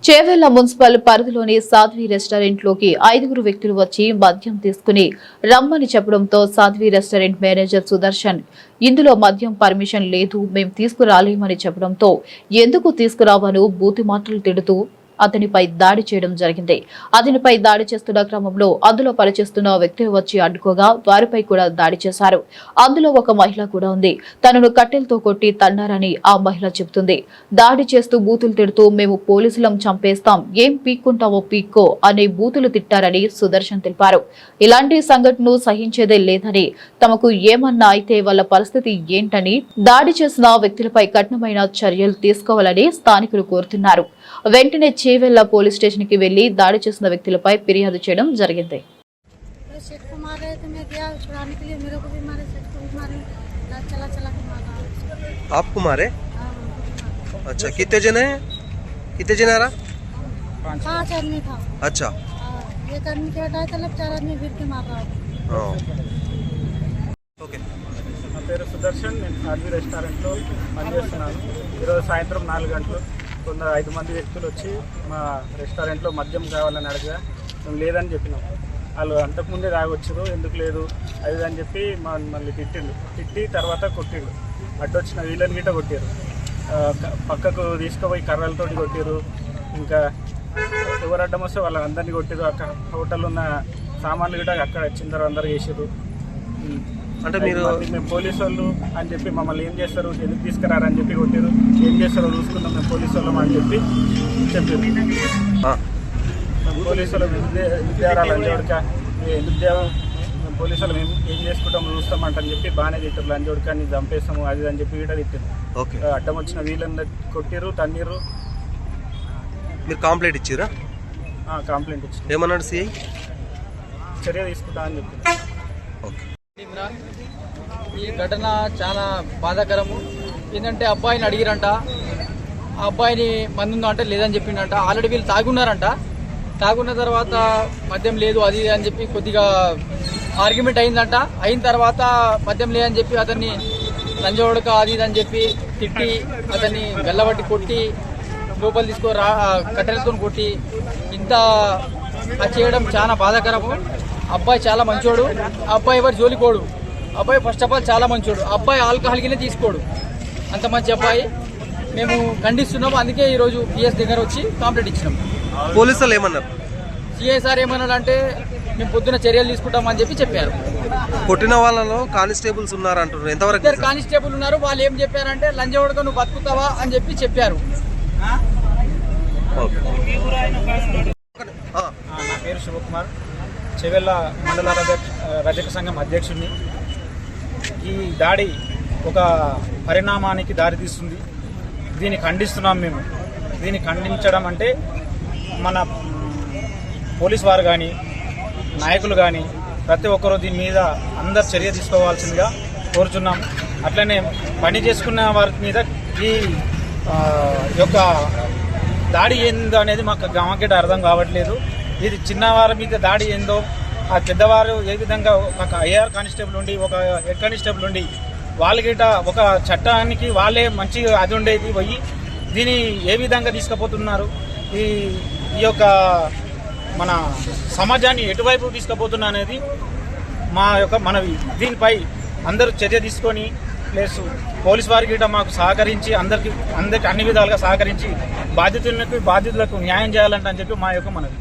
Chevella municipal పరిధిలోని సాధ్వి restaurant లోకి 5 వ్యక్తులు వచ్చి మద్యం తీసుకుని రమ్మని చెప్పడంతో సాధ్వి రెస్టారెంట్ మేనేజర్ సుదర్శన్ ఇందులో మద్యం పర్మిషన్ లేదు, మేం తీసుకురాలేమని చెప్పడంతో ఎందుకు తీసుకురావను బూతి మాటలు తిడుతూ అతనిపై దాడి చేయడం జరిగింది. అతనిపై దాడి చేస్తున్న క్రమంలో అందులో పనిచేస్తున్న వ్యక్తులు వచ్చి అడ్డుకోగా వారిపై కూడా దాడి చేశారు. అందులో ఒక మహిళ కూడా ఉంది. తనను కట్టెలతో కొట్టి తన్నారని ఆ మహిళ చెబుతుంది. దాడి చేస్తూ బూతులు తిడుతూ మేము పోలీసులం చంపేస్తాం, ఏం పీక్కుంటావో పీక్కో అనే బూతులు తిట్టారని సుదర్శన్ తెలిపారు. ఇలాంటి సంఘటనను సహించేదే లేదని, తమకు ఏమన్నా అయితే వాళ్ళ పరిస్థితి ఏంటని, దాడి చేసిన వ్యక్తులపై కఠినమైన చర్యలు తీసుకోవాలని స్థానికులు కోరుతున్నారు. వెంటనే చేవెళ్ల పోలీస్ స్టేషన్ కి వెళ్లి దాడి చేసిన వ్యక్తులపై ఫిర్యాదు చేయడం జరిగింది. आपको मारे? अच्छा, कितने जने हैं? कितने जने आ रहा? 5 आदमी था। अच्छा, एक आदमी के हटाए तलब 4 आदमी भिड़ के मार रहा है। ఓకే. నా పేరు సుదర్శన్. నేను సాధ్వి రెస్టారెంట్లో పనిచేస్తున్నాను. ఈరోజు సాయంత్రం 4 గంటలు కొందరు 5 మంది వ్యక్తులు వచ్చి మా రెస్టారెంట్లో మద్యం కావాలని అడిగా మేము లేదని చెప్పినాం. వాళ్ళు అంతకుముందే తాగొచ్చారు, ఎందుకు లేదు అది అని చెప్పి మళ్ళీ తిట్టి తర్వాత కొట్టిండు. అడ్డొచ్చిన వీళ్ళని గిట్ట కొట్టారు, పక్కకు తీసుకుపోయి కర్రలతోటి కొట్టారు. ఇంకా ఎవరు అడ్డం వస్తే వాళ్ళందరినీ కొట్టారు. అక్కడ హోటల్ ఉన్న సామాన్లు గిట్ట అక్కడ వచ్చిన అందరూ చేసారు. అంటే మీరు మేము పోలీసు వాళ్ళు అని చెప్పి మమ్మల్ని ఏం చేస్తారు, ఎందుకు తీసుకురారని చెప్పి కొట్టారు. ఏం చేస్తారో చూసుకుంటాం మేము పోలీసు వాళ్ళం అని చెప్పి చెప్పారు. మేము పోలీసు వాళ్ళం ఎందుకు లంచోడక ఎందుకు మేము పోలీసు వాళ్ళం ఏం చేసుకుంటాం చూస్తామంటని చెప్పి బాగానే తిట్టారు. లంచోడక నీ చంపేస్తాము అది అని చెప్పి కూడా తిట్టారు. అడ్డం వచ్చిన వీళ్ళని కొట్టిరు, తన్నీరు. మీరు కంప్లైంట్ ఇచ్చిరా? కంప్లైంట్ ఇచ్చారు. ఏమన్నాడు సిఐ? చర్య తీసుకుంటా అని చెప్పి. ఓకే. ఈ ఘటన చాలా బాధాకరము. ఏంటంటే అబ్బాయిని అడిగిరంట, ఆ అబ్బాయిని మందు ఉందా అంటే లేదని చెప్పిండంట. ఆల్రెడీ వీళ్ళు తాగున్నారంట. తాగున్న తర్వాత మద్యం లేదు అది అని చెప్పి కొద్దిగా ఆర్గ్యుమెంట్ అయిందంట. అయిన తర్వాత మద్యం లేదని చెప్పి అతన్ని లంజోడక అది ఇది అని చెప్పి తిట్టి అతన్ని గల్లబట్టి కొట్టి లోపల కట్టెలతో కొట్టి ఇంత చేయడం చాలా బాధాకరము. అబ్బాయి చాలా మంచోడు. అబ్బాయి ఎవరు జోలికోడు. అబ్బాయి ఫస్ట్ ఆఫ్ ఆల్ చాలా మంచోడు. అబ్బాయి ఆల్కహాల్కినే తీసుకోడు. అంత మంచి అబ్బాయి. మేము ఖండిస్తున్నాము. అందుకే ఈరోజు పిఎస్ దగ్గర వచ్చి కంప్లైంట్ ఇచ్చినాం. పోలీసులు ఏమన్నారు? సిఐ సార్ ఏమన్నారంటే మేము పొద్దున చర్యలు తీసుకుంటామని చెప్పి చెప్పారు. కొట్టిన వాళ్ళలో కానిస్టేబుల్స్ ఉన్నారు అంటున్నారు. ఎంతవరకు? 2 కానిస్టేబుల్ ఉన్నారు. వాళ్ళు ఏం చెప్పారంటే లంజవడక నువ్వు బతుకుతావా అని చెప్పి చెప్పారు. నా పేరు శివకుమార్, చేవెళ్ల మండల రజక సంఘం అధ్యక్షుడిని. ఈ దాడి ఒక పరిణామానికి దారితీస్తుంది. దీన్ని ఖండిస్తున్నాం మేము. దీన్ని ఖండించడం అంటే మన పోలీస్ వారు కానీ నాయకులు కానీ ప్రతి ఒక్కరూ దీని మీద అందరు చర్య తీసుకోవాల్సిందిగా కోరుచున్నాం. అట్లనే పని చేసుకున్న వారి మీద ఈ యొక్క దాడి ఏందో అనేది మాకు అర్థం కావట్లేదు. ఇది చిన్నవారి మీద దాడి ఏందో, ఆ పెద్దవారు ఏ విధంగా ఒక ఐఆర్ కానిస్టేబుల్ ఉండి ఒక హెడ్ కానిస్టేబుల్ ఉండి వాళ్ళకిట ఒక చట్టానికి వాళ్ళే మంచి అది ఉండేది పోయి దీన్ని ఏ విధంగా తీసుకుపోతున్నారు, ఈ యొక్క మన సమాజాన్ని ఎటువైపు తీసుకుపోతున్నా అనేది మా యొక్క మనవి. దీనిపై అందరూ చర్య తీసుకొని ప్లస్ పోలీస్ వారికి గిట్ట మాకు సహకరించి అందరికి అన్ని విధాలుగా సహకరించి బాధితులకు న్యాయం చేయాలంటే అని చెప్పి మా యొక్క మనవి.